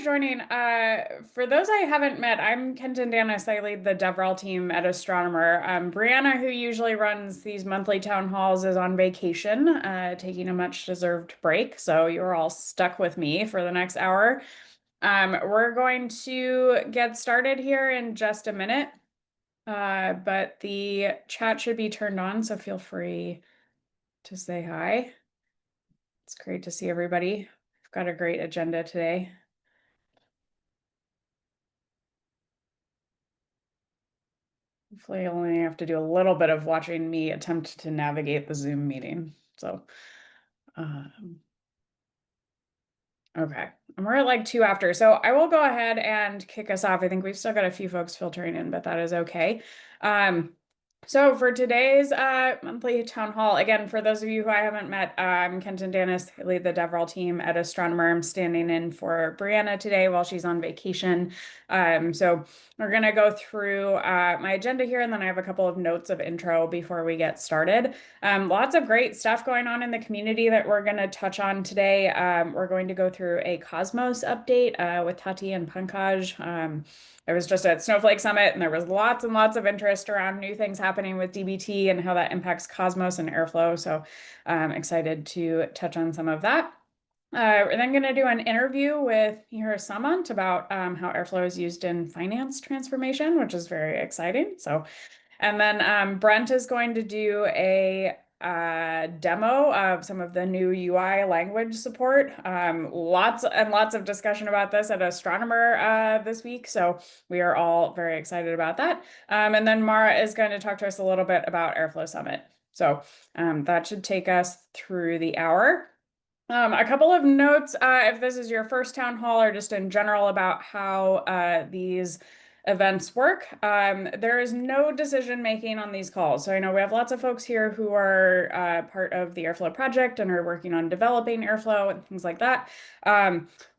Joining. For those I haven't met, I'm Kenton Danis. I lead the DevRel team at Astronomer. Brianna, who usually runs these monthly town halls, is on vacation, taking a much-deserved break. So you're all stuck with me for the next hour. We're going to get started here in just a minute, but the chat should be turned on, so feel free to say hi. It's great to see everybody. We've got a great agenda today. Hopefully, I only have to do a little bit of watching me attempt to navigate the Zoom meeting. So, okay, and we're at like 2 after. So I will go ahead and kick us off. I think we've still got a few folks filtering in, but that is okay. So for today's monthly town hall, again, for those of you who I haven't met, I'm Kenton Danis. I lead the DevRel team at Astronomer. I'm standing in for Brianna today while she's on vacation. So we're going to go through my agenda here, and then I have a couple of notes of intro before we get started. Lots of great stuff going on in the community that we're going to touch on today. We're going to go through a Cosmos update with Tati and Pankaj. I was just at Snowflake Summit, and there was lots and lots of interest around new things happening with DBT and how that impacts Cosmos and Airflow. So I'm excited to touch on some of that. We're then going to do an interview with Mihir Samant about how Airflow is used in finance transformation, which is very exciting. So, and then Brent is going to do a demo of some of the new UI language support. Lots and lots of discussion about this at Astronomer this week, so we are all very excited about that. And then Mara is going to talk to us a little bit about Airflow Summit. So that should take us through the hour. A couple of notes, if this is your first town hall or just in general about how these events work. There is no decision making on these calls. So I know we have lots of folks here who are part of the Airflow project and are working on developing Airflow and things like that.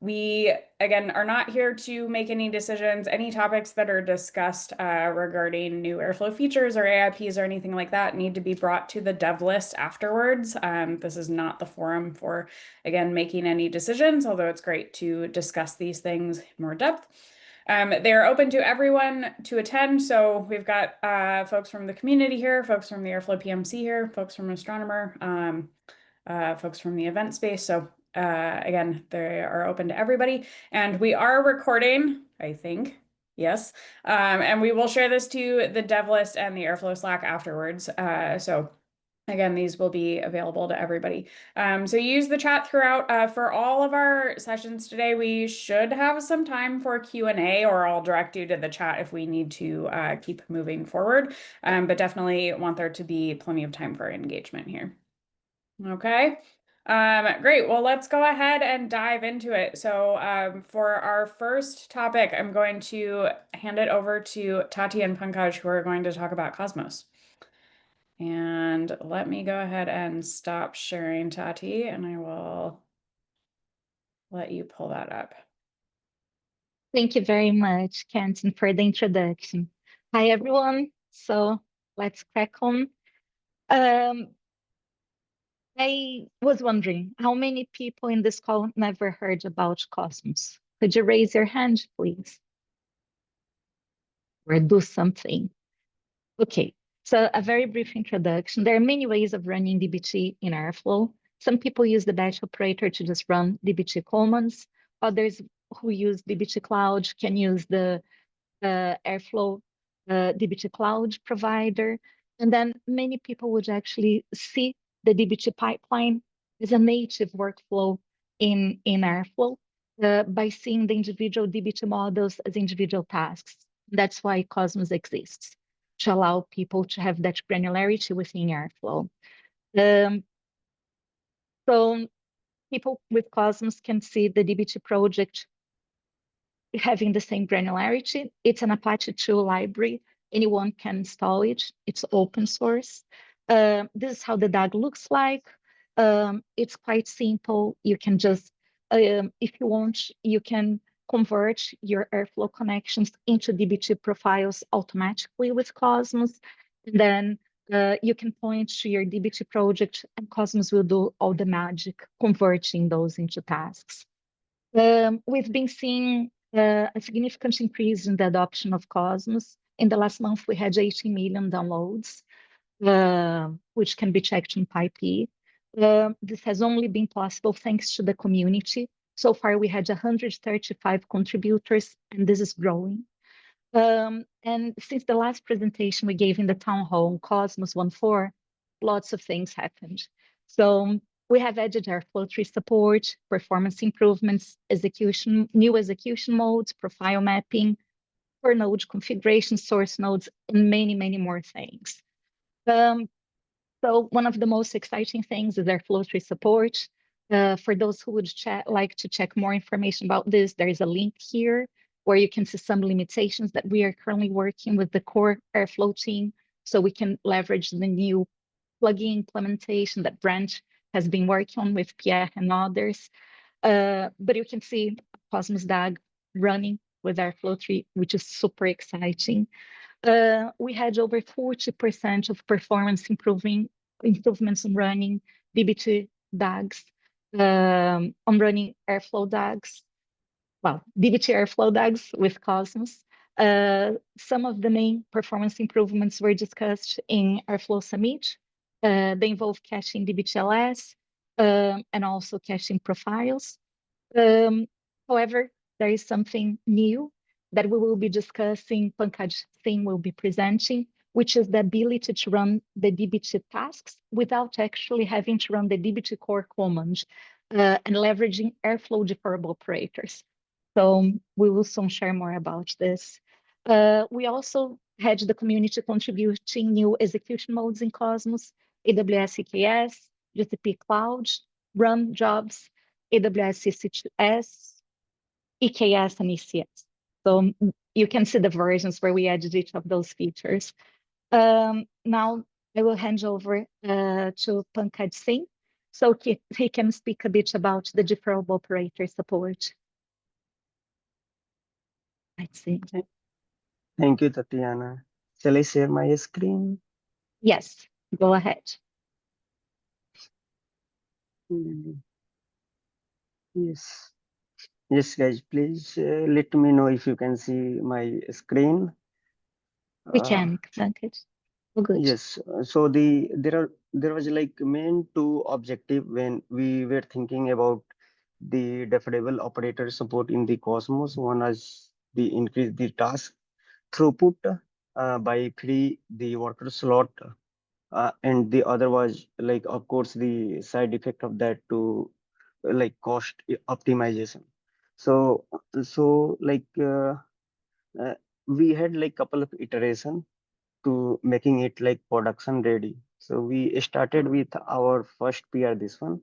We, again, are not here to make any decisions. Any topics that are discussed regarding new Airflow features or AIPs or anything like that need to be brought to the dev list afterwards. This is not the forum for, again, making any decisions, although it's great to discuss these things in more depth. They are open to everyone to attend. So we've got folks from the community here, folks from the Airflow PMC here, folks from Astronomer, folks from the event space. So again, they are open to everybody. And we are recording, I think. Yes. And we will share this to the dev list and the Airflow Slack afterwards. So again, these will be available to everybody. So use the chat throughout. For all of our sessions today, we should have some time for Q&A, or I'll direct you to the chat if we need to keep moving forward. But definitely want there to be plenty of time for engagement here. Okay. Great. Well, let's go ahead and dive into it. So for our first topic, I'm going to hand it over to Tati and Pankaj, who are going to talk about Cosmos. And let me go ahead and stop sharing, Tati, and I will let you pull that up. Thank you very much, Kenton, for the introduction. Hi, everyone. So let's crack on. I was wondering, how many people in this call never heard about Cosmos? Could you raise your hand, please? Or do something. Okay, so a very brief introduction. There are many ways of running DBT in Airflow. Some people use the batch operator to just run DBT commands. Others who use DBT Cloud can use the Airflow DBT Cloud provider. And then many people would actually see the DBT pipeline as a native workflow in Airflow by seeing the individual DBT models as individual tasks. That's why Cosmos exists, to allow people to have that granularity within Airflow. So people with Cosmos can see the DBT project having the same granularity. It's an Apache 2 library. Anyone can install it. It's open source. This is how the DAG looks like. It's quite simple. You can just, if you want, you can convert your Airflow connections into DBT profiles automatically with Cosmos. And then you can point to your DBT project, and Cosmos will do all the magic, converting those into tasks. We've been seeing a significant increase in the adoption of Cosmos. In the last month, we had 18 million downloads, which can be checked in PyP. This has only been possible thanks to the community. So far, we had 135 contributors, and this is growing. And since the last presentation we gave in the town hall on Cosmos 1.4, lots of things happened. So we have added Airflow 3 support, performance improvements, new execution modes, profile mapping, per node configuration, source nodes, and many, many more things. So one of the most exciting things is Airflow 3 support. For those who would like to check more information about this, there is a link here where you can see some limitations that we are currently working with the core Airflow team, so we can leverage the new plugin implementation that Brent has been working on with Pierre and others. But you can see Cosmos DAG running with Airflow 3, which is super exciting. We had over 40% of performance improvements on running DBT DAGs, on running Airflow DAGs. Well, DBT Airflow DAGs with Cosmos. Some of the main performance improvements were discussed in Airflow Summit. They involve caching DBTLS and also caching profiles. However, there is something new that we will be discussing, Pankaj Singh will be presenting, which is the ability to run the DBT tasks without actually having to run the DBT core command and leveraging Airflow deferrable operators. So we will soon share more about this. We also had the community contributing new execution modes in Cosmos, AWS EKS, GCP Cloud, run jobs, AWS EC2S, EKS, and ECS. So you can see the versions where we added each of those features. Now I will hand over to Pankaj Singh, so he can speak a bit about the deferrable operator support. Let's see. Thank you, Tatiana. Shall I share my screen? Yes, go ahead. Yes. Yes, guys, please let me know if you can see my screen. We can, Pankaj. Oh, good. Yes. So there was like main two objective when we were thinking about the Defable operator support in the Cosmos. One was the increase the task throughput by free the worker slot, and the other was like, of course, the side effect of that to like cost optimization. So like we had like couple of iteration to making it like production ready. So we started with our first PR, this one,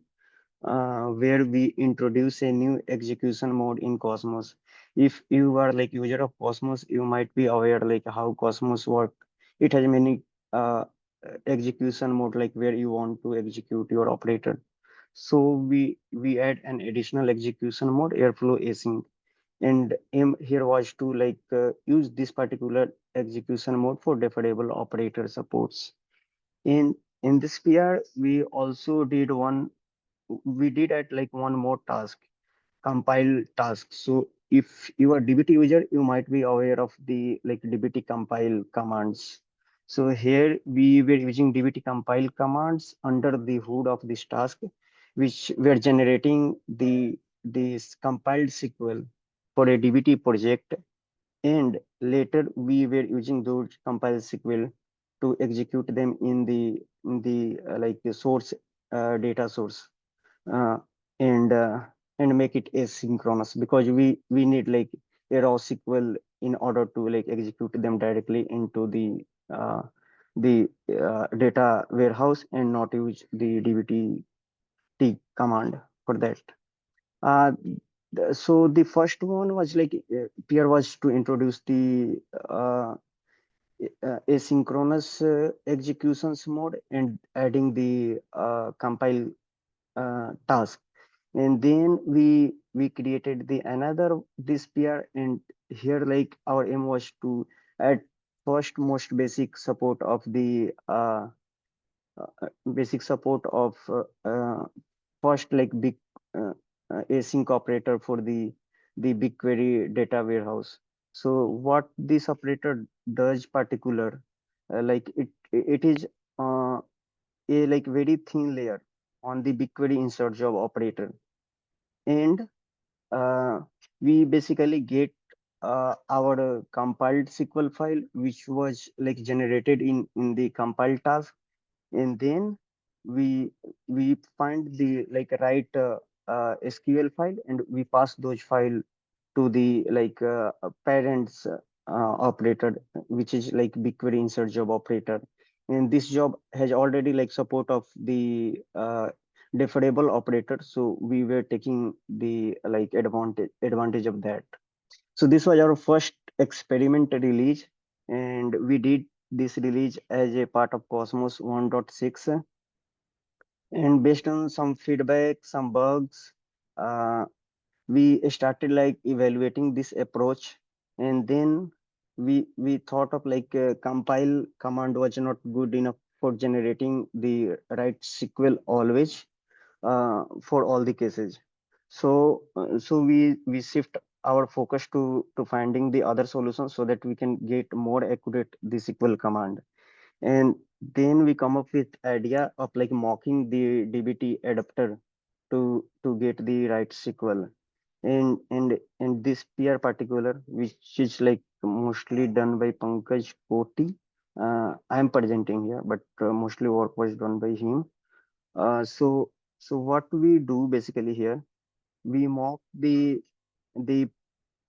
where we introduce a new execution mode in Cosmos. If you are like user of Cosmos, you might be aware like how Cosmos work. It has many execution mode, like where you want to execute your operator. So we add an additional execution mode, Airflow Async, and aim here was to like use this particular execution mode for deferrable operator supports. In this PR, we did at like one more task, compile task. So if you are DBT user, you might be aware of the like DBT compile commands. So here we were using DBT compile commands under the hood of this task, which were generating this compiled SQL for a DBT project. And later we were using those compiled SQL to execute them in the like the source data source, uh, and uh, and make it asynchronous, because we need like a raw SQL in order to like execute them directly into the data warehouse and not use the dbt command for that. Uh, so the first one was like Pierre was to introduce the asynchronous executions mode and adding the compile task. And then we created the another this PR, and here like our aim was to add first most basic support of the basic support of first like big async operator for the BigQuery data warehouse. So what this operator does particular, like it is a like very thin layer on the BigQuery insert job operator, and uh, we basically get our compiled SQL file, which was like generated in the compile task, and then we we find the like right SQL file, and we pass those file to the like parents operator, which is like BigQuery insert job operator. And this job has already like support of the deferable operator, so we were taking the like advantage of that. So this was our first experiment release, and we did this release as a part of Cosmos 1.6. And based on some feedback, some bugs, uh, we started like evaluating this approach, and then we thought of like compile command was not good enough for generating the right SQL always for all the cases. So we shift our focus to finding the other solutions so that we can get more accurate the SQL command. And then we come up with idea of like mocking the DBT adapter to get the right SQL. And this PR particular, which is like mostly done by Pankaj Koti. I am presenting here, but mostly work was done by him. So what we do basically here, we mock the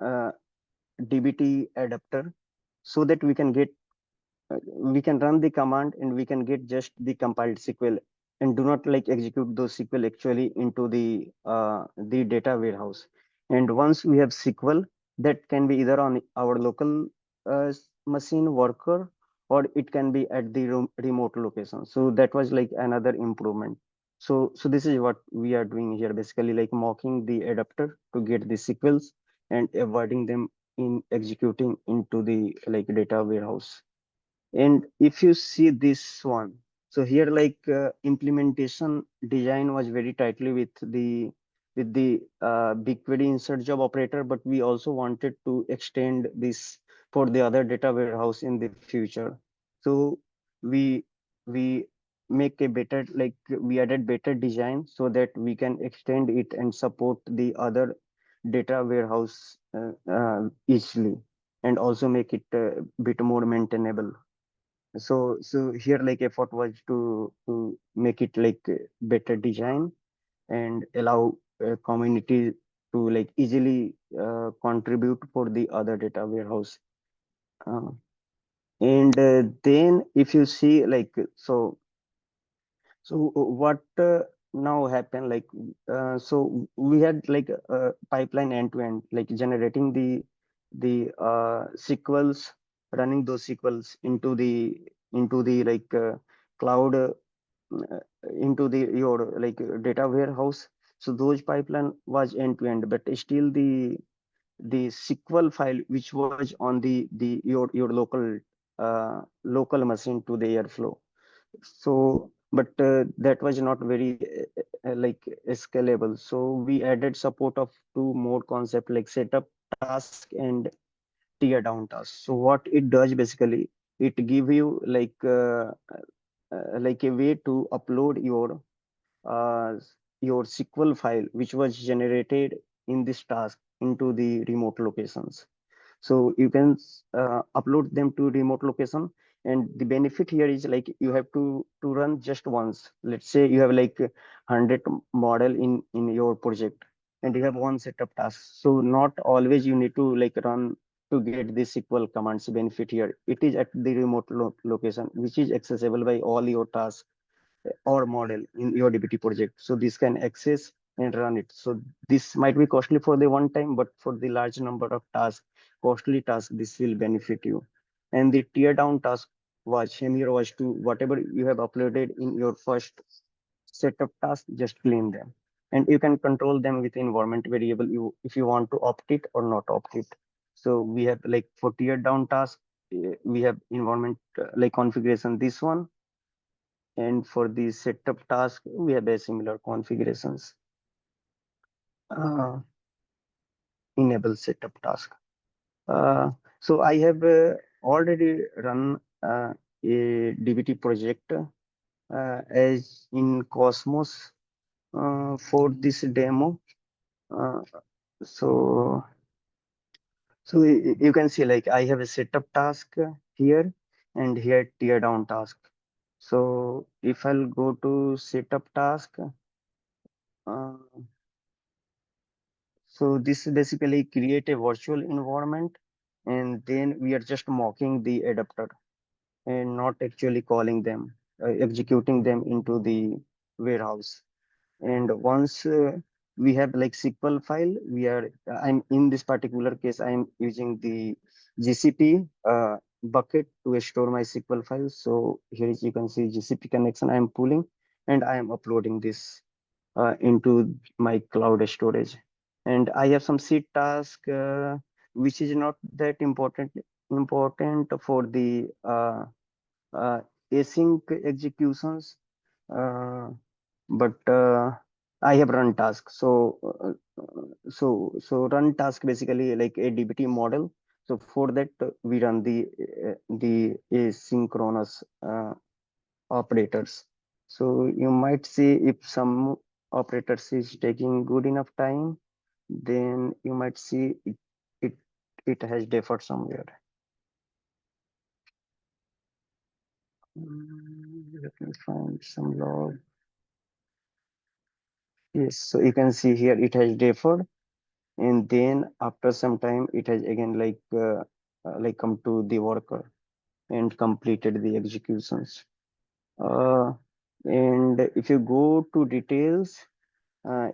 uh, DBT adapter so that we can run the command and we can get just the compiled SQL, and do not like execute those SQL actually into the data warehouse. And once we have SQL, that can be either on our local machine worker, or it can be at the remote location. So that was like another improvement. So this is what we are doing here, basically like mocking the adapter to get the SQLs and avoiding them in executing into the like data warehouse. And if you see this one, so here like implementation design was very tightly with the BigQuery insert job operator, but we also wanted to extend this for the other data warehouse in the future. So we we make a better, like we added better design so that we can extend it and support the other data warehouse easily, and also make it a bit more maintainable. So here like effort was to make it like better design and allow community to like easily contribute for the other data warehouse. uh, and then if you see like so what now happened, like so we had like a pipeline end to end, like generating the SQLs, running those SQLs into the like cloud, into the your like data warehouse. So those pipeline was end to end, but still the SQL file which was on your local machine to the Airflow. So but that was not very like scalable, so we added support of two more concept like setup task and tear down task. So what it does basically, it give you like a way to upload uh, your SQL file which was generated in this task into the remote locations. So you can upload them to remote location, and the benefit here is like you have to run just once. Let's say you have like 100 model in your project, and you have one setup task, so not always you need to like run to get the SQL commands. Benefit here, it is at the remote location which is accessible by all your tasks or model in your DBT project. So this can access and run it. So this might be costly for the one time, but for the large number of tasks, costly tasks, this will benefit you. And the tear down task was same here, was to whatever you have uploaded in your first set of tasks, just clean them. And you can control them with environment variable, you if you want to opt it or not opt it. So we have like for tear down task, we have environment like configuration, this one, and for the setup task, we have a similar configurations. enable setup task. So I have already run a DBT project as in Cosmos for this demo. Uh, so you can see like I have a setup task here and here tear down task. So if I'll go to setup task, uh, so this basically create a virtual environment, and then we are just mocking the adapter and not actually calling them, executing them into the warehouse. And once we have like SQL file, I'm in this particular case, I'm using the GCP bucket to store my SQL files. So here is, you can see GCP connection I'm pulling, and I am uploading this into my cloud storage. And I have some seed task, which is not that important for the uh, async executions, uh, but I have run task. So run task basically like a DBT model. So for that we run the asynchronous operators. So you might see if some operators is taking good enough time, then you might see it it has deferred somewhere. Let me find some log. Yes, so you can see here it has deferred, and then after some time it has again like come to the worker and completed the executions. And if you go to details,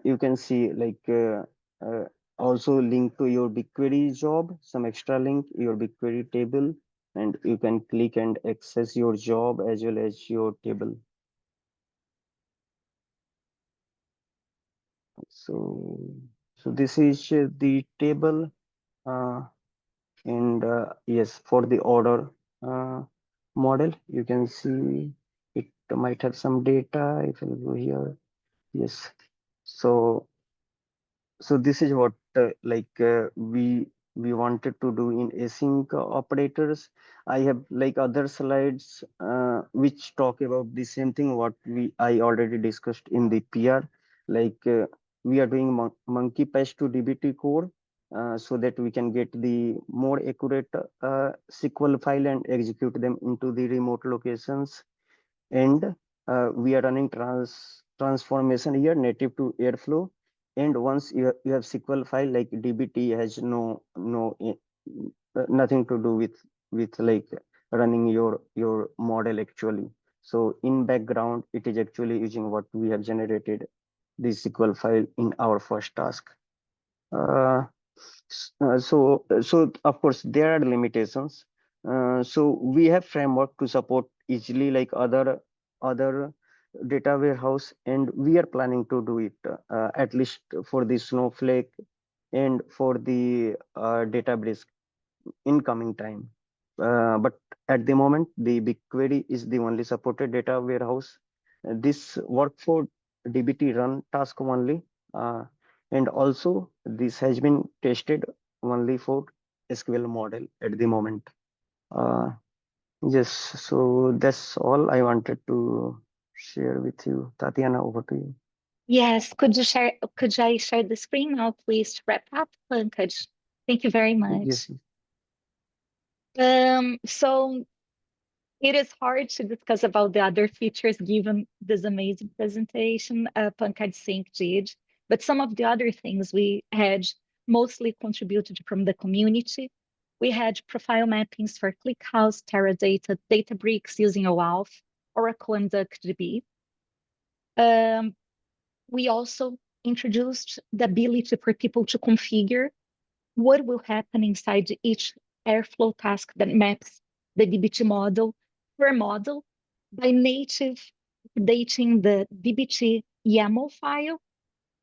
you can see uh, also link to your BigQuery job, some extra link, your BigQuery table, and you can click and access your job as well as your table. So, so this is the table, and yes, for the order model, you can see it might have some data. If I go here, yes. So this is what we wanted to do in async operators. I have like other slides which talk about the same thing what I already discussed in the PR. Like we are doing monkey patch to DBT core so that we can get the more accurate SQL file and execute them into the remote locations. And we are running transformation here native to Airflow. And once you have SQL file, like DBT has nothing to do with like running your model actually. So in background, it is actually using what we have generated, the SQL file in our first task. So of course there are limitations. So we have framework to support easily like other data warehouse, and we are planning to do it at least for the Snowflake and for the Databricks in coming time. But at the moment, the BigQuery is the only supported data warehouse. This work for DBT run task only. And also this has been tested only for SQL model at the moment. Uh, yes, so that's all I wanted to share with you. Tatiana, over to you. Yes, could I share the screen now, please, to wrap up, Pankaj? Thank you very much. Yes. So it is hard to discuss about the other features given this amazing presentation Pankaj Singh did, but some of the other things we had mostly contributed from the community. We had profile mappings for ClickHouse, Teradata, Databricks using OAuth, Oracle, and DuckDB. We also introduced the ability for people to configure what will happen inside each Airflow task that maps the DBT model per model by native updating the DBT YAML file,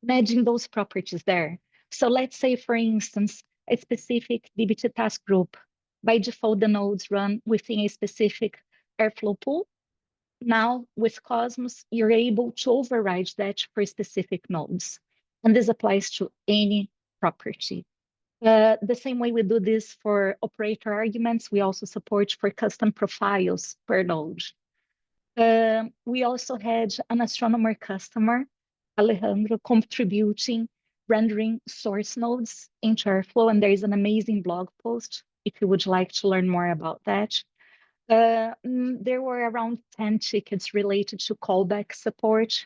adding those properties there. So let's say, for instance, a specific DBT task group. By default, the nodes run within a specific Airflow pool. Now, with Cosmos, you're able to override that for specific nodes. And this applies to any property. The same way we do this for operator arguments, we also support for custom profiles per node. We also had an astronomer customer, Alejandro, contributing, rendering source nodes into Airflow, and there is an amazing blog post if you would like to learn more about that. There were around 10 tickets related to callback support.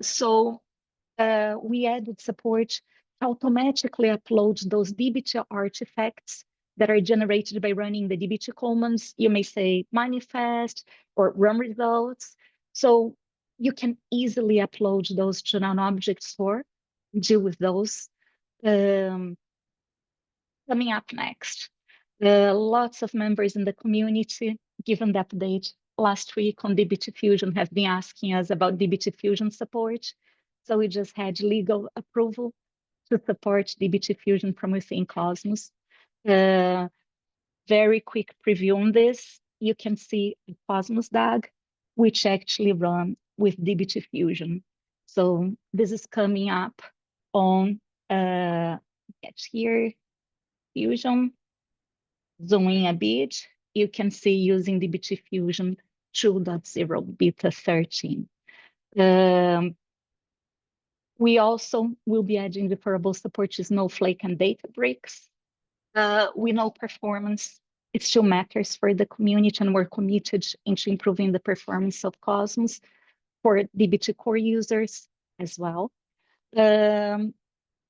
So we added support to automatically upload those DBT artifacts that are generated by running the DBT commands. You may say manifest or run results. So you can easily upload those to an object store, deal with those. Coming up next, lots of members in the community, given the update last week on DBT Fusion, have been asking us about DBT Fusion support. So we just had legal approval to support DBT Fusion from within Cosmos. Very quick preview on this. You can see a Cosmos DAG, which actually run with DBT Fusion. So this is coming up on, get here, Fusion. Zooming a bit, you can see using DBT Fusion 2.0 beta 13. We also will be adding deferrable support to Snowflake and Databricks. We know performance, it still matters for the community, and we're committed into improving the performance of Cosmos for DBT core users as well.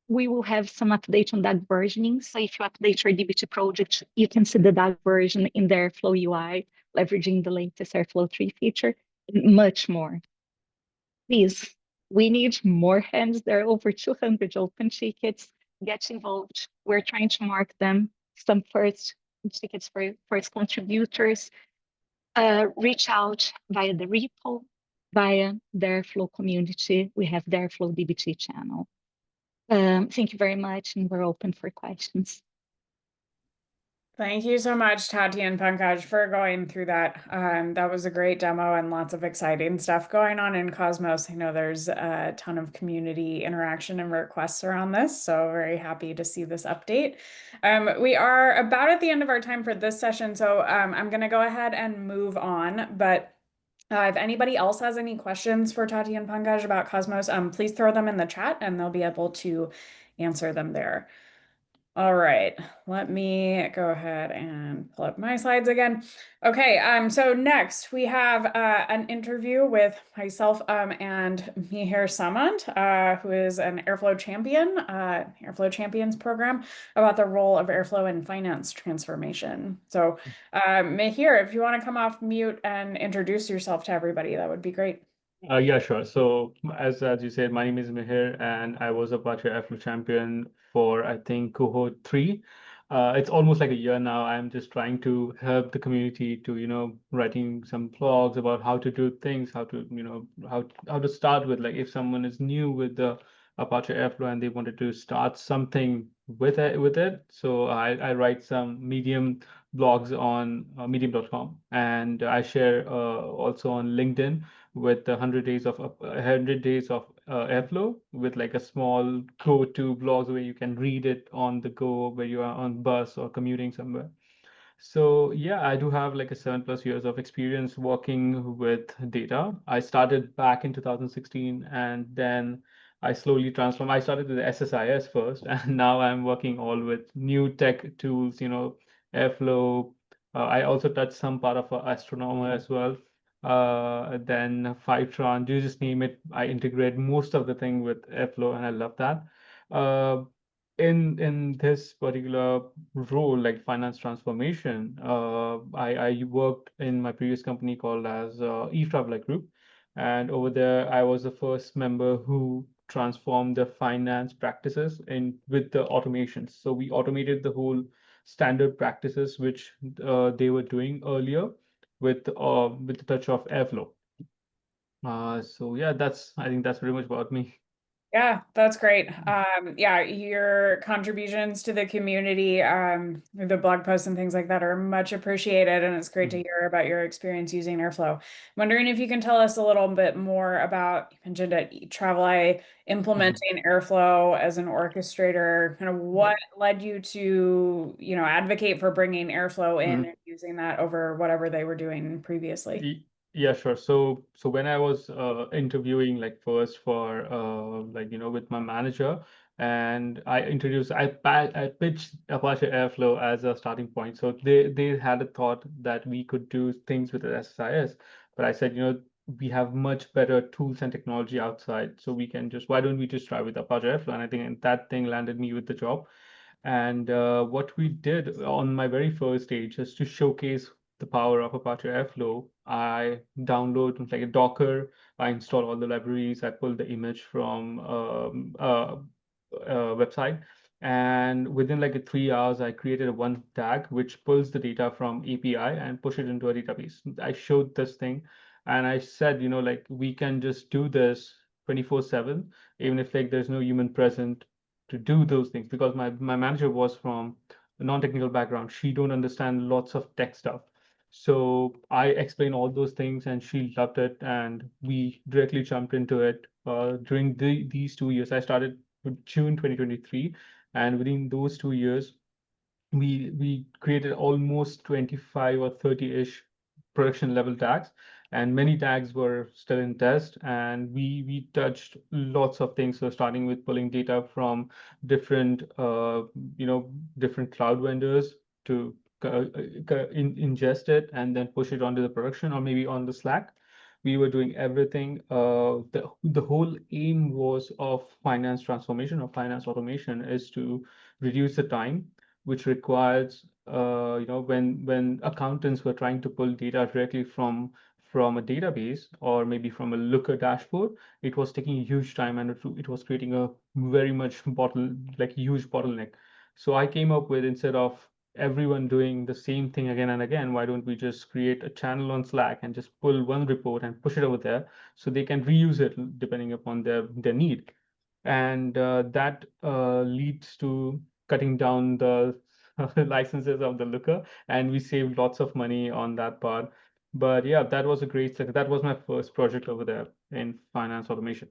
We will have some update on DAG versioning. So if you update your DBT project, you can see the DAG version in the Airflow UI, leveraging the latest Airflow 3 feature, and much more. Please, we need more hands. There are over 200 open tickets. Get involved. We're trying to mark them. Some first tickets for first contributors. Reach out via the repo, via the Airflow community. We have the Airflow DBT channel. Thank you very much, and we're open for questions. Thank you so much, Tati and Pankaj, for going through that. That was a great demo and lots of exciting stuff going on in Cosmos. I know there's a ton of community interaction and requests around this, so very happy to see this update. We are about at the end of our time for this session, so I'm going to go ahead and move on, but if anybody else has any questions for Tati and Pankaj about Cosmos, please throw them in the chat and they'll be able to answer them there. All right, let me go ahead and pull up my slides again. Okay, so next we have an interview with myself and Mihir Samant, who is an Airflow champion, Airflow Champions program, about the role of Airflow in finance transformation. So Mihir, if you want to come off mute and introduce yourself to everybody, that would be great. Yeah, sure. So as you said, my name is Mihir, and I was Apache Airflow champion for, I think, cohort 3. It's almost like a year now. I'm just trying to help the community to, writing some blogs about how to do things, how to, how to start with, like if someone is new with the Apache Airflow and they wanted to start something with it. So I write some Medium blogs on medium.com, and I share also on LinkedIn with the 100 days of Airflow, with like a small go-to blogs where you can read it on the go, where you are on bus or commuting somewhere. So yeah, I do have like a 7+ years of experience working with data. I started back in 2016, and then I slowly transformed. I started with SSIS first, and now I'm working all with new tech tools, Airflow. I also touched some part of Astronomer as well. Then Fivetran, you just name it. I integrate most of the thing with Airflow, and I love that. In this particular role, like finance transformation, I worked in my previous company called as eTraveler Group, and over there I was the first member who transformed the finance practices with the automations. So we automated the whole standard practices which they were doing earlier with the touch of Airflow. So yeah, I think that's pretty much about me. Yeah, that's great. Yeah, your contributions to the community, the blog posts and things like that are much appreciated, and it's great to Mhm. hear about your experience using Airflow. Wondering if you can tell us a little bit more about, you mentioned at Travel implementing Airflow as an orchestrator, kind of what led you to, advocate for bringing Airflow in Mhm. and using that over whatever they were doing previously. Yeah, sure. So when I was interviewing like first for with my manager, and I pitched Apache Airflow as a starting point. So they had a thought that we could do things with SSIS, but I said, we have much better tools and technology outside, so we can just why don't we just try with Apache Airflow? And I think and that thing landed me with the job. And what we did on my very first stage is to showcase the power of Apache Airflow. I download like a Docker, I install all the libraries, I pull the image from website, and within like 3 hours, I created a one tag which pulls the data from API and push it into a database. I showed this thing, and I said, like we can just do this 24/7, even if like there's no human present to do those things, because my manager was from a non-technical background. She don't understand lots of tech stuff. So I explained all those things and she loved it, and we directly jumped into it. During these 2 years, I started with June 2023, and within those 2 years, we created almost 25 or 30-ish production level tags, and many tags were still in test, and we touched lots of things. So starting with pulling data from different different cloud vendors to ingest it and then push it onto the production or maybe on the Slack. We were doing everything. The whole aim was of finance transformation or finance automation is to reduce the time which requires when accountants were trying to pull data directly from a database or maybe from a Looker dashboard, it was taking a huge time, and it was creating a very much huge bottleneck. So I came up with, instead of everyone doing the same thing again and again, why don't we just create a channel on Slack and just pull one report and push it over there so they can reuse it depending upon their need. And that leads to cutting down the licenses of the Looker, and we saved lots of money on that part. But yeah, that was a great, that was my first project over there in finance automation.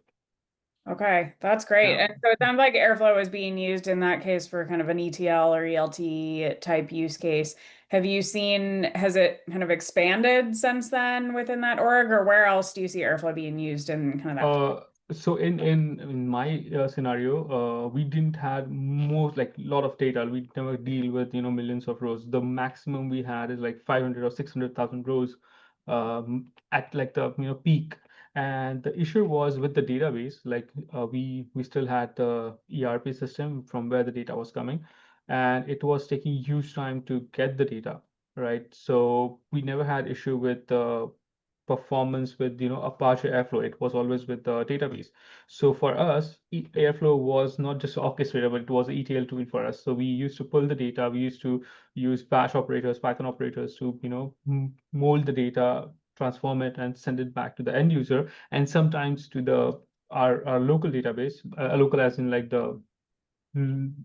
Okay, that's great. Yeah. And so it sounds like Airflow is being used in that case for kind of an ETL or ELT type use case. Has it kind of expanded since then within that org, or where else do you see Airflow being used in kind of that? So in my scenario, we didn't have most like lot of data. We never deal with millions of rows. The maximum we had is like 500 or 600,000 rows at like the peak. And the issue was with the database, like we still had the ERP system from where the data was coming, and it was taking huge time to get the data, right? So we never had issue with the performance with Apache Airflow. It was always with the database. So for us, Airflow was not just an orchestrator, but it was an ETL tool for us. So we used to pull the data. We used to use Bash operators, Python operators to mold the data, transform it, and send it back to the end user, and sometimes to our local database, local as in like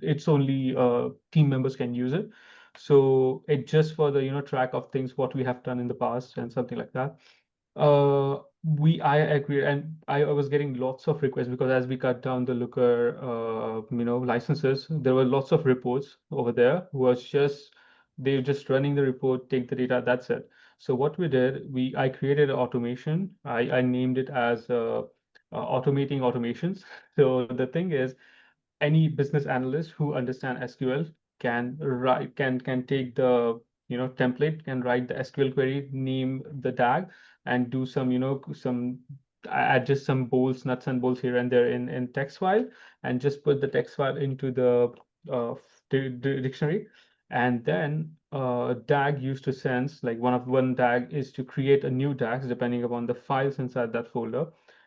it's only team members can use it. So it just for the track of things what we have done in the past and something like that. I agree, and I was getting lots of requests because as we cut down the Looker, licenses, there were lots of reports over there who was just they were just running the report, take the data, that's it. So what we did, I created an automation. I named it as automating automations. So the thing is, any business analyst who understand SQL can write can take the template, can write the SQL query, name the tag, and do some add just some bolts, nuts and bolts here and there in text file, and just put the text file into the dictionary, and then tag used to sense like one tag is to create a new tag depending upon the files inside that folder.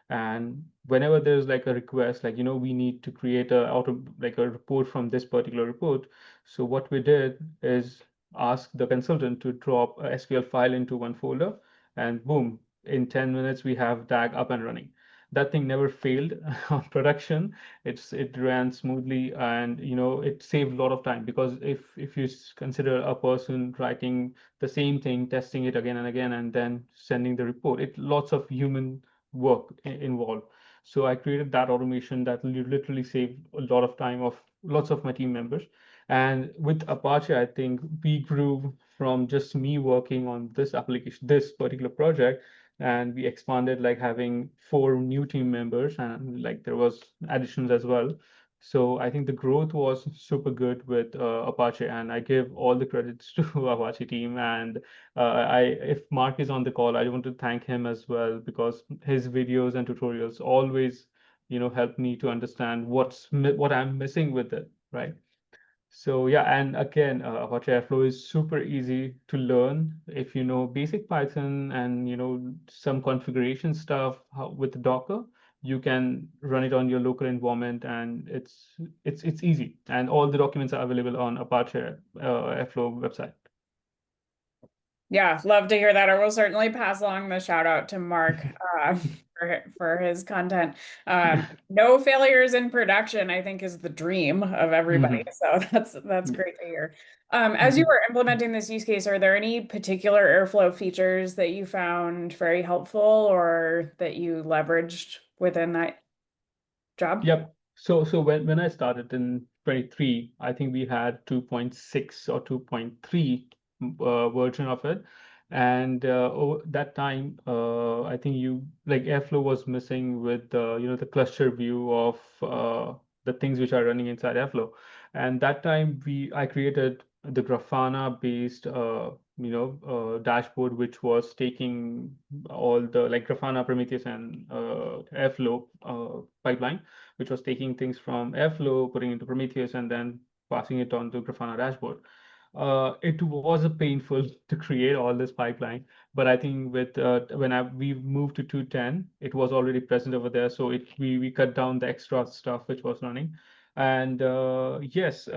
And whenever there's like a request, like we need to create a report from this particular report, so what we did is ask the consultant to drop a SQL file into one folder, and boom, in 10 minutes we have DAG up and running. that thing never failed on production. It ran smoothly, and it saved a lot of time, because if you consider a person writing the same thing, testing it again and again, and then sending the report, it lots of human work involved. So I created that automation that literally saved a lot of time of lots of my team members. And with Apache, I think we grew from just me working on this application, this particular project, and we expanded, like having 4 new team members, and like there was additions as well. So I think the growth was super good with Apache, and I give all the credits to Apache team. And if Mark is on the call, I want to thank him as well, because his videos and tutorials always, help me to understand what I'm missing with it, right? So yeah, and again, Apache Airflow is super easy to learn if you know basic Python and some configuration stuff with Docker. You can run it on your local environment, and it's easy. And all the documents are available on Apache Airflow website. Yeah, love to hear that. I will certainly pass along the shout out to Mark for his content. No failures in production, I think, is the dream of everybody. So that's great to hear. As you were implementing this use case, are there any particular Airflow features that you found very helpful or that you leveraged within that job? Yep. So when I started in 23, I think we had 2.6 or 2.3 version of it. And that time, I think Airflow was missing with the cluster view of the things which are running inside Airflow. And that time I created the Grafana based dashboard, which was taking all the Grafana, Prometheus, and Airflow pipeline, which was taking things from Airflow, putting into Prometheus, and then passing it on to Grafana dashboard. It was a painful to create all this pipeline, but I think with we moved to 2.10, it was already present over there, so we cut down the extra stuff which was running. And yes,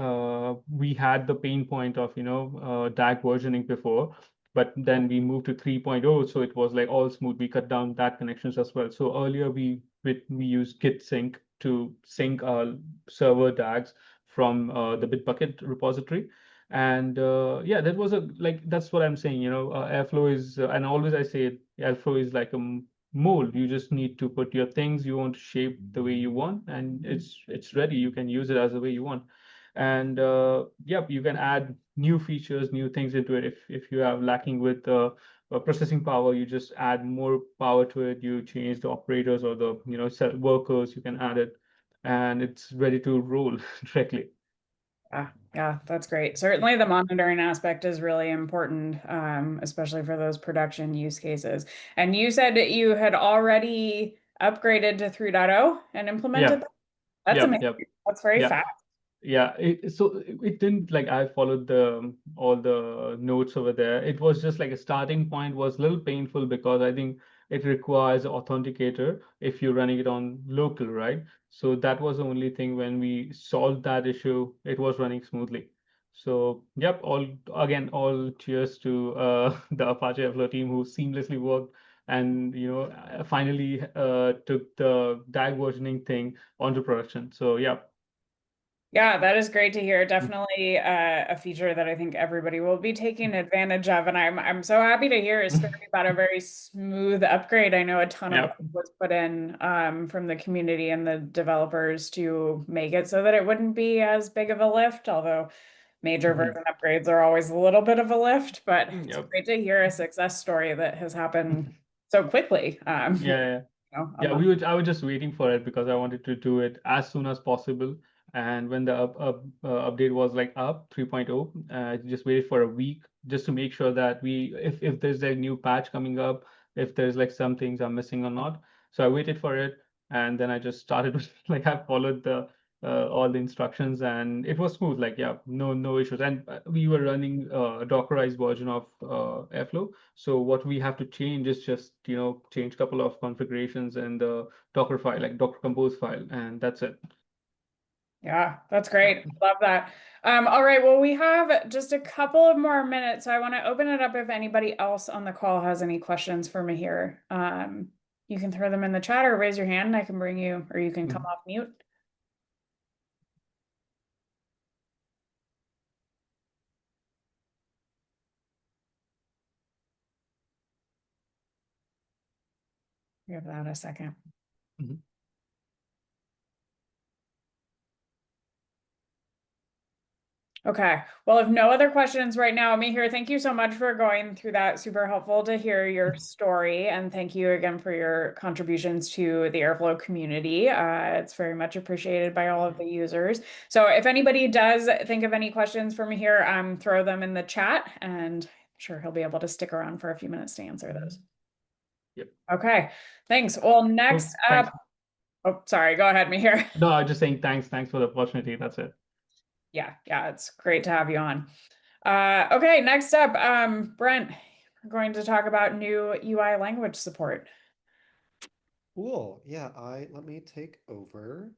we had the pain point of DAG versioning before, but then we moved to 3.0, so it was like all smooth. We cut down that connections as well. So earlier we used git sync to sync our server DAGs from the Bitbucket repository. And yeah, that was that's what I'm saying. Airflow is, and always I say it, Airflow is like a mold. You just need to put your things you want to shape the way you want, and it's ready. You can use it as the way you want. And yep, you can add new features, new things into it. If you have lacking with processing power, you just add more power to it. You change the operators or the set workers. You can add it, and it's ready to roll directly. Yeah, that's great. Certainly the monitoring aspect is really important, especially for those production use cases. And you said that you had already upgraded to 3.0 and implemented that? That's amazing. Yep. That's very fast. Yeah, so it didn't I followed all the notes over there. It was just like a starting point was a little painful, because I think it requires an authenticator if you're running it on local, right? So that was the only thing. When we solved that issue, it was running smoothly. So yep, all cheers to the Apache Airflow team, who seamlessly worked and finally took the DAG versioning thing onto production. So yeah. Yeah, that is great to hear. Definitely a feature that I think everybody will be taking advantage of. And I'm so happy to hear a story about a very smooth upgrade. I know a ton of work was put in from the community and the developers to make it so that it wouldn't be as big of a lift, although major version upgrades are always a little bit of a lift, but it's great to hear a success story that has happened so quickly. Yeah. I was just waiting for it, because I wanted to do it as soon as possible. And when the update was up 3.0, I just waited for a week just to make sure that if there's a new patch coming up, if there's some things I'm missing or not. So I waited for it, and then I just started with I followed all the instructions, and it was smooth. No issues. And we were running a Dockerized version of Airflow. So what we have to change is just change a couple of configurations in the Docker file, like Docker Compose file, and that's it. Yeah, that's great. Love that. All right, well, we have just a couple of more minutes, so I want to open it up if anybody else on the call has any questions for me here. You can throw them in the chat or raise your hand and I can bring you, or you can come Mhm. off mute. Give that a second. Mhm. Okay. Well, if no other questions right now, Mihir, thank you so much for going through that. Super helpful to hear your story. And thank you again for your contributions to the Airflow community. It's very much appreciated by all of the users. So if anybody does think of any questions for Mihir, throw them in the chat and I'm sure he'll be able to stick around for a few minutes to answer those. Yep. Okay. Thanks. Well, next Cool. Thanks. up, oh, sorry, go ahead, Mihir. No, I'm just saying thanks for the opportunity. That's it. Yeah, it's great to have you on. Okay, next up, Brent, we're going to talk about new UI language support. Cool. Yeah, let me take over.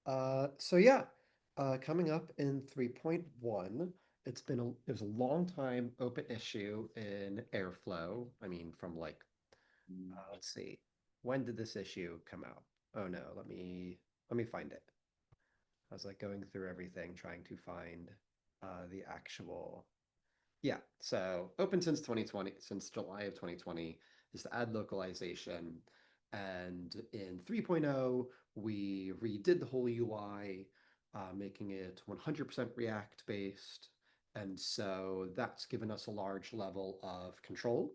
So yeah, coming up in 3.1, it was a long time open issue in Airflow. I mean, from like, let's see, when did this issue come out? Oh no, let me find it. I was like going through everything, trying to find the actual. Yeah, so open since 2020, since July of 2020, is to add localization. And in 3.0, we redid the whole UI, making it 100% React based. And so that's given us a large level of control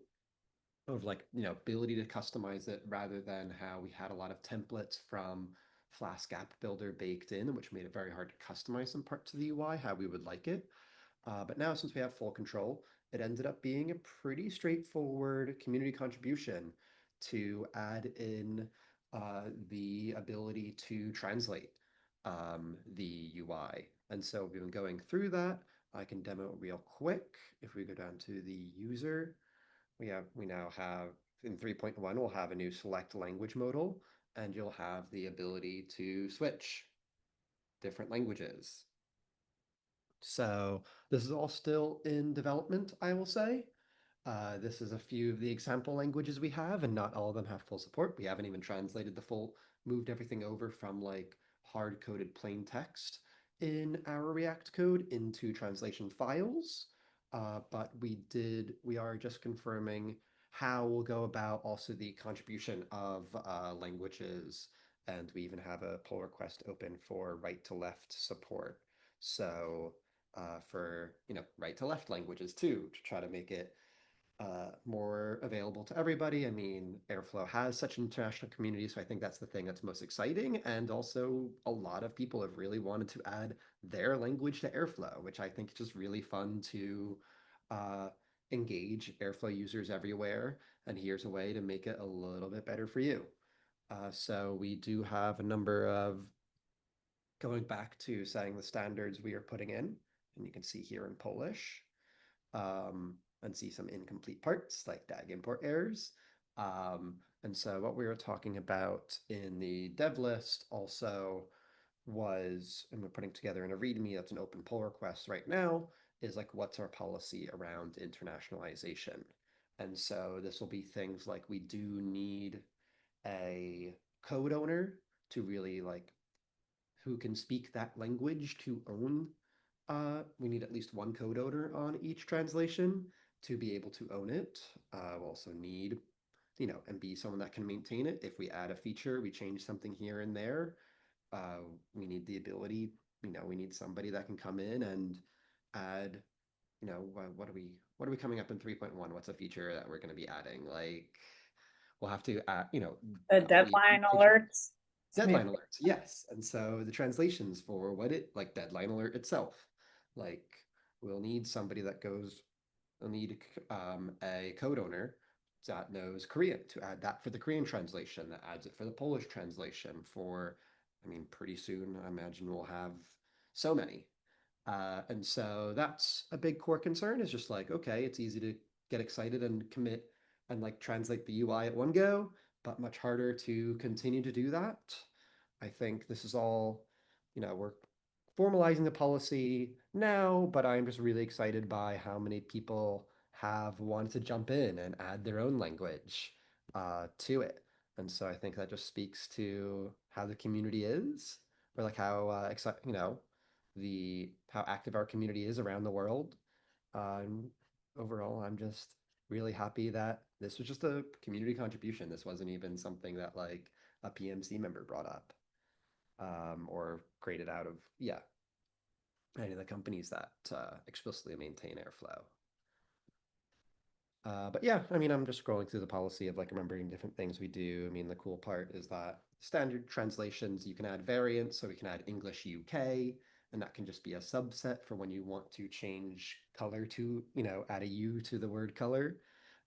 of like, ability to customize it rather than how we had a lot of templates from Flask app builder baked in, which made it very hard to customize some parts of the UI how we would like it. But now, since we have full control, it ended up being a pretty straightforward community contribution to add in the ability to translate the UI. And so we've been going through that. I can demo it real quick. If we go down to the user, we now have in 3.1, we'll have a new select language modal, and you'll have the ability to switch different languages. So this is all still in development, I will say. This is a few of the example languages we have, and not all of them have full support. We haven't even translated the full, moved everything over from like hard-coded plain text in our React code into translation files. But we are just confirming how we'll go about also the contribution of languages, and we even have a pull request open for right to left support. So for right to left languages too, to try to make it more available to everybody. I mean, Airflow has such an international community, so I think that's the thing that's most exciting. And also, a lot of people have really wanted to add their language to Airflow, which I think is just really fun to engage Airflow users everywhere. And here's a way to make it a little bit better for you. So we do have a number of going back to saying the standards we are putting in, and you can see here in Polish, and see some incomplete parts like DAG import errors. And so what we were talking about in the dev list also was, and we're putting together in a README that's an open pull request right now, is like what's our policy around internationalization. And so this will be things like we do need a code owner to really like who can speak that language to own. We need at least one code owner on each translation to be able to own it. We'll also need, and be someone that can maintain it. If we add a feature, we change something here and there, we need the ability, we need somebody that can come in and add, what are we coming up in 3.1? What's a feature that we're going to be adding? Like, we'll have to add, The deadline alerts. Deadline alerts, yes. And so the translations for like deadline alert itself, like we'll need somebody that we'll need a code owner that knows Korean to add that for the Korean translation, that adds it for the Polish translation I mean, pretty soon, I imagine we'll have so many. And so that's a big core concern is just like, okay, it's easy to get excited and commit and like translate the UI at one go, but much harder to continue to do that. I think this is all, we're formalizing the policy now, but I'm just really excited by how many people have wanted to jump in and add their own language. to it. And so I think that just speaks to how the community is, or like how how active our community is around the world. And overall, I'm just really happy that this was just a community contribution. This wasn't even something that like a PMC member brought up, or created out of any of the companies that explicitly maintain Airflow. But yeah, I mean, I'm just scrolling through the policy of like remembering different things we do. I mean, the cool part is that standard translations, you can add variants, so we can add English UK, and that can just be a subset for when you want to change color to, add a U to the word color.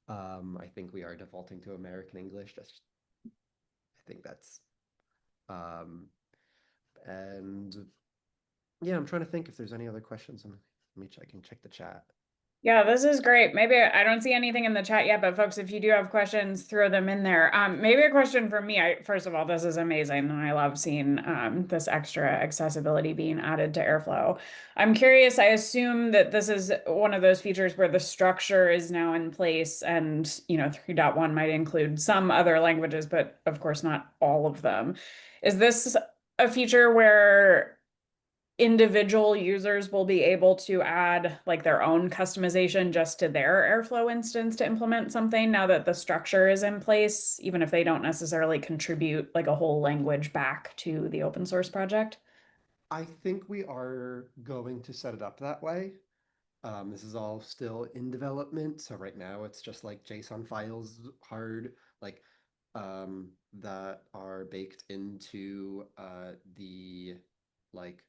I think we are defaulting to American English. I think that's, and yeah, I'm trying to think if there's any other questions. I can check the chat. Yeah, this is great. Maybe I don't see anything in the chat yet, but folks, if you do have questions, throw them in there. Maybe a question for me. First of all, this is amazing, and I love seeing this extra accessibility being added to Airflow. I'm curious, I assume that this is one of those features where the structure is now in place, and 3.1 might include some other languages, but of course not all of them. Is this a feature where individual users will be able to add like their own customization just to their Airflow instance to implement something now that the structure is in place, even if they don't necessarily contribute like a whole language back to the open source project? I think we are going to set it up that way. This is all still in development, so right now it's just like JSON files like that are baked into the like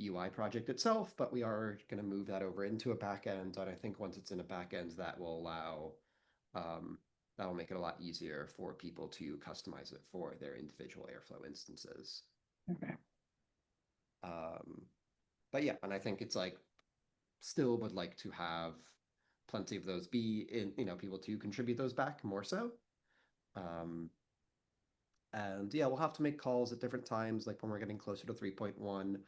UI project itself, but we are going to move that over into a backend, and I think once it's in a backend, that will allow that'll make it a lot easier for people to customize it for their individual Airflow instances. Okay. But yeah, and I think it's like still would like to have plenty of those be in, people to contribute those back more so. And yeah, we'll have to make calls at different times, like when we're getting closer to 3.1.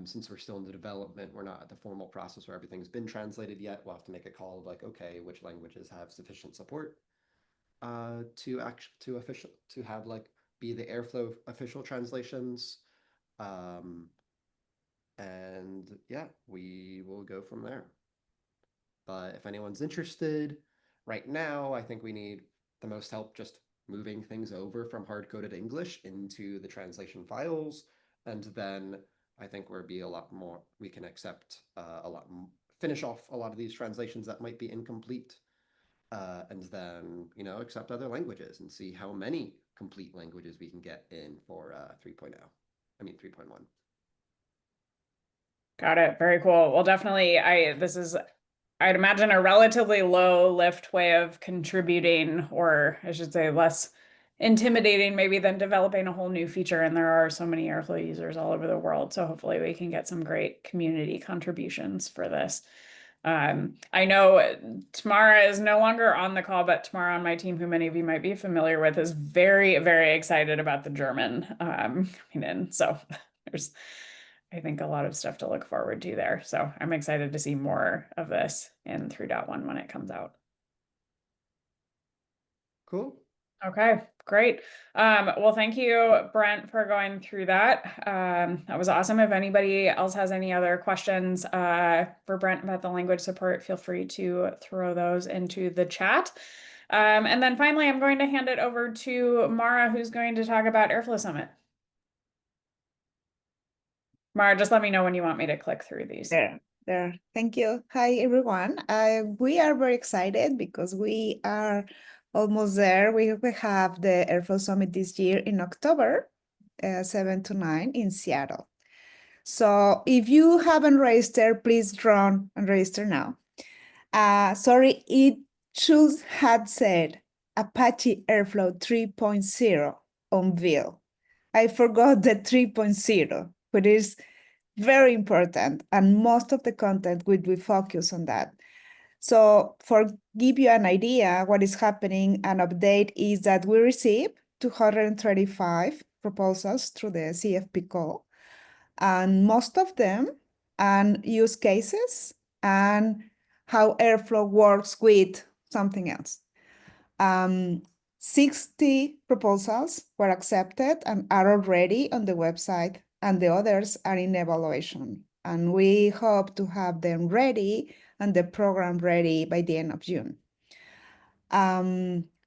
Since we're still in the development, we're not at the formal process where everything's been translated yet. We'll have to make a call of like, okay, which languages have sufficient support to have like be the Airflow official translations. And yeah, we will go from there. But if anyone's interested, right now, I think we need the most help just moving things over from hard-coded English into the translation files. And then I think we'll be a lot more, we can accept finish off a lot of these translations that might be incomplete. And then, accept other languages and see how many complete languages we can get in for 3.1. Got it. Very cool. Well, definitely, I'd imagine a relatively low lift way of contributing, or I should say less intimidating maybe than developing a whole new feature. And there are so many Airflow users all over the world. So hopefully we can get some great community contributions for this. I know Tamara is no longer on the call, but Tamara on my team, who many of you might be familiar with, is very, very excited about the German coming in. So there's, I think, a lot of stuff to look forward to there. So I'm excited to see more of this in 3.1 when it comes out. Cool. Okay, great. Well, thank you, Brent, for going through that. That was awesome. If anybody else has any other questions for Brent about the language support, feel free to throw those into the chat. And then finally, I'm going to hand it over to Mara, who's going to talk about Airflow Summit. Mara, just let me know when you want me to click through these. There. Thank you. Hi, everyone. We are very excited because we are almost there. We have the Airflow Summit this year in October, 7 to 9 in Seattle. So if you haven't registered, please run and register now. Sorry, it should have said Apache Airflow 3.0 on Bill. I forgot the 3.0, but it's very important, and most of the content will be focused on that. So for give you an idea what is happening, an update is that we received 235 proposals through the CFP call, and most of them and use cases and how Airflow works with something else. 60 proposals were accepted and are already on the website, and the others are in evaluation. And we hope to have them ready and the program ready by the end of June.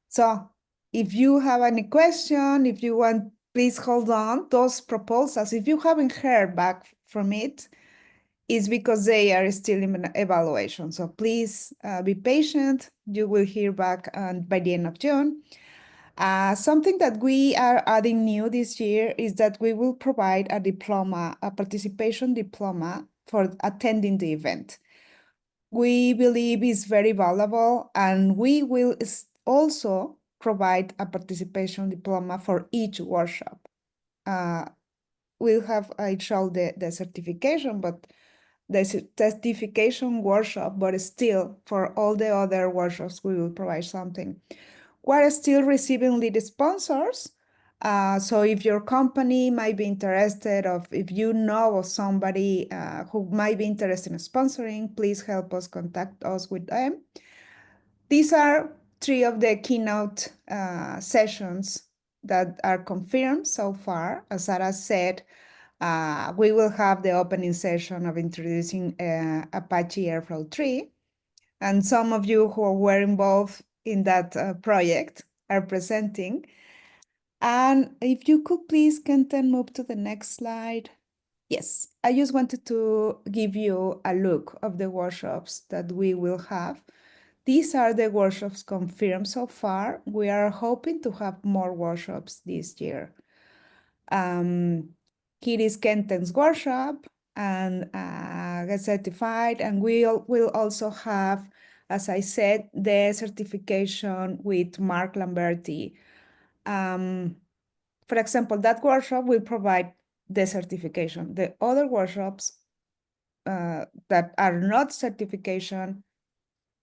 So if you have any question, if you want, please hold on. Those proposals, if you haven't heard back from it, is because they are still in evaluation. So please be patient. You will hear back by the end of June. Something that we are adding new this year is that we will provide a diploma, a participation diploma for attending the event. We believe is very valuable, and we will also provide a participation diploma for each workshop. We'll have, I show the certification, but the certification workshop, but still for all the other workshops, we will provide something. We're still receiving lead sponsors. So if your company might be interested, or if you know of somebody who might be interested in sponsoring, please help us contact us with them. These are 3 of the keynote sessions that are confirmed so far. As Sarah said, we will have the opening session of introducing Apache Airflow 3. And some of you who were involved in that project are presenting. And if you could please, Kenton, move to the next slide. Yes, I just wanted to give you a look of the workshops that we will have. These are the workshops confirmed so far. We are hoping to have more workshops this year. Here is Kenton's workshop and get certified. And we'll also have, as I said, the certification with Mark Lamberti. For example, that workshop will provide the certification. The other workshops that are not certification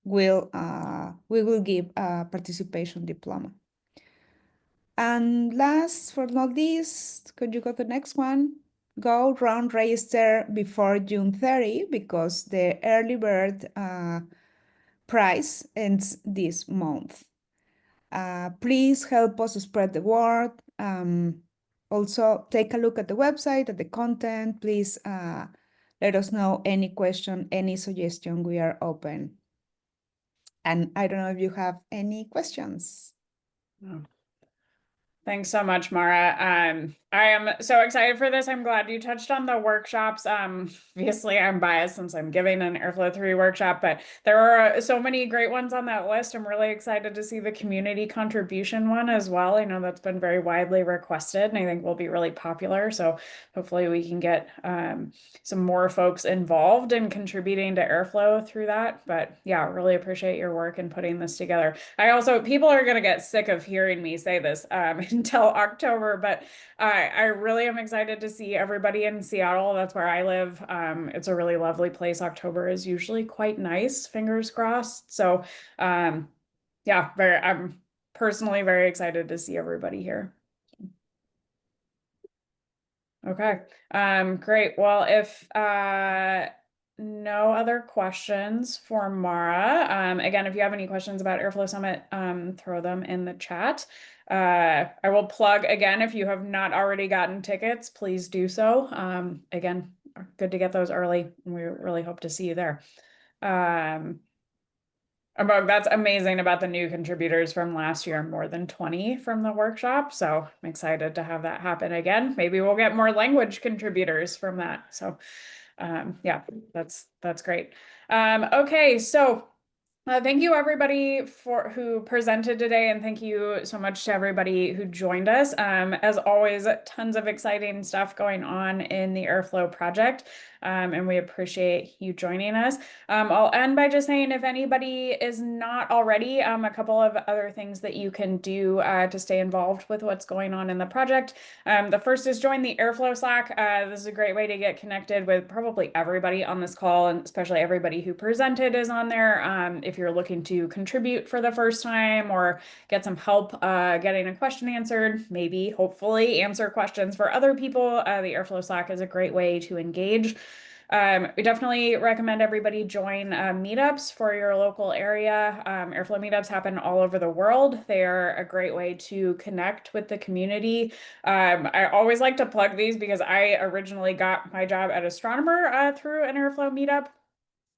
we will give a participation diploma. And last but not least, could you go to the next one? Go round register before June 30 because the early bird price ends this month. Please help us spread the word. Also, take a look at the website, at the content. Please let us know any question, any suggestion. We are open. And I don't know if you have any questions. Thanks so much, Mara. I am so excited for this. I'm glad you touched on the workshops. Obviously, I'm biased since I'm giving an Airflow 3 workshop, but there are so many great ones on that list. I'm really excited to see the community contribution one as well. I know that's been very widely requested, and I think will be really popular. So hopefully we can get some more folks involved in contributing to Airflow through that. But yeah, really appreciate your work in putting this together. People are going to get sick of hearing me say this until October, but I really am excited to see everybody in Seattle. That's where I live. It's a really lovely place. October is usually quite nice, fingers crossed. So yeah, I'm personally very excited to see everybody here. Okay, great. Well, if no other questions for Mara. Again, if you have any questions about Airflow Summit, throw them in the chat. I will plug again, if you have not already gotten tickets, please do so. Again, good to get those early. And we really hope to see you there. That's amazing about the new contributors from last year, more than 20 from the workshop. So I'm excited to have that happen again. Maybe we'll get more language contributors from that. So yeah, that's great. Okay, so thank you everybody who presented today, and thank you so much to everybody who joined us. As always, tons of exciting stuff going on in the Airflow project. And we appreciate you joining us. I'll end by just saying, if anybody is not already, a couple of other things that you can do to stay involved with what's going on in the project. The first is join the Airflow Slack. This is a great way to get connected with probably everybody on this call, and especially everybody who presented is on there. If you're looking to contribute for the first time or get some help getting a question answered, maybe hopefully answer questions for other people, the Airflow Slack is a great way to engage. We definitely recommend everybody join meetups for your local area. Airflow meetups happen all over the world. They are a great way to connect with the community. I always like to plug these because I originally got my job at Astronomer through an Airflow meetup.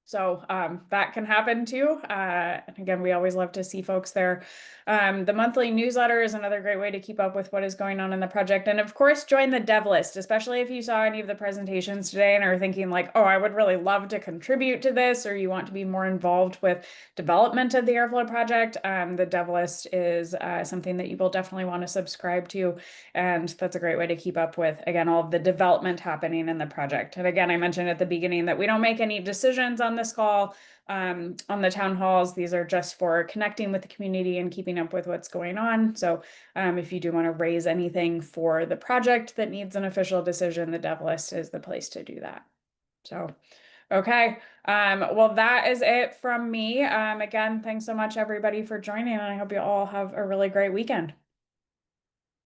So that can happen too. And again, we always love to see folks there. The monthly newsletter is another great way to keep up with what is going on in the project. And of course, join the dev list, especially if you saw any of the presentations today and are thinking like, oh, I would really love to contribute to this, or you want to be more involved with development of the Airflow project. The dev list is something that you will definitely want to subscribe to. And that's a great way to keep up with, again, all of the development happening in the project. And again, I mentioned at the beginning that we don't make any decisions on this call, on the town halls. These are just for connecting with the community and keeping up with what's going on. So if you do want to raise anything for the project that needs an official decision, the dev list is the place to do that. So, okay. Well, that is it from me. Again, thanks so much everybody for joining, and I hope you all have a really great weekend.